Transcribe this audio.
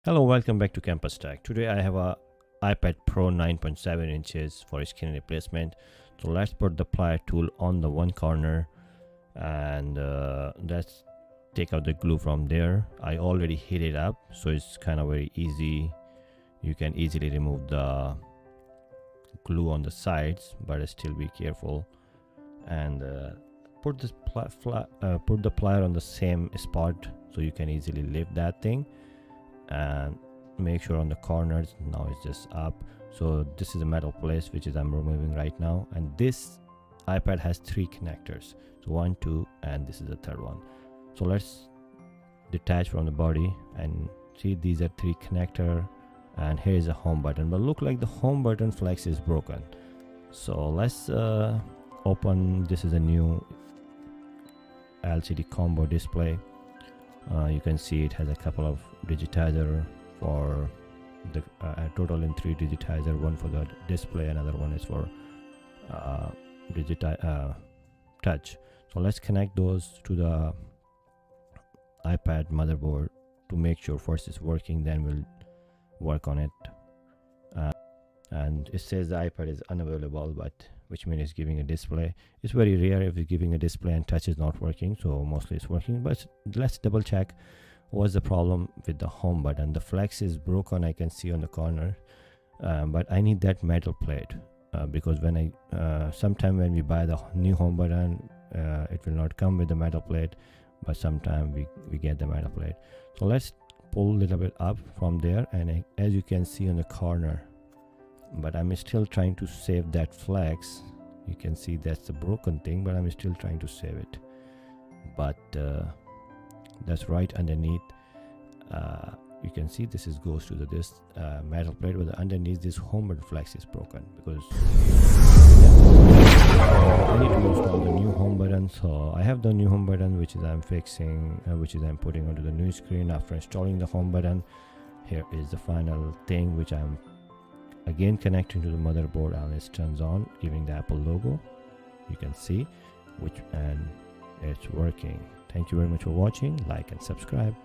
Hello, welcome back to campustech. Today I have a iPad Pro 9.7 inches for screen replacement. So let's put the plier tool on the one corner and let's take out the glue from there. I already heat it up, so it's kind of very easy. You can easily remove the glue on the sides, but still be careful. And put the plier on the same spot so you can easily lift that thing. And make sure on the corners now it's just up. So this is a metal plate which is I'm removing right now, and this iPad has 3 connectors, so 1, 2, and this is the third one. So let's detach from the body and see these are 3 connector, and here is a home button, but look like the home button flex is broken. So let's open. This is a new LCD combo display. You can see it has a couple of digitizer for the total in 3 digitizer, one for the display, another one is for touch. So let's connect those to the iPad motherboard to make sure first it's working, then we'll work on it. And it says the iPad is unavailable, but which means it's giving a display. It's very rare if it's giving a display and touch is not working, so mostly it's working. But let's double check what's the problem with the home button. The flex is broken, I can see on the corner, but I need that metal plate because when I sometime when we buy the new home button, it will not come with the metal plate, but sometime we get the metal plate. So let's pull a little bit up from there, and as you can see on the corner, but I'm still trying to save that flex. You can see that's the broken thing, but I'm still trying to save it. But that's right underneath. You can see this goes to this metal plate, but underneath this home button flex is broken because I need to install the new home button. So I have the new home button, which is I'm fixing, which is I'm putting onto the new screen after installing the home button. Here is the final thing, which I'm again connecting to the motherboard, and it turns on, giving the Apple logo. You can see and it's working. Thank you very much for watching. Like and subscribe.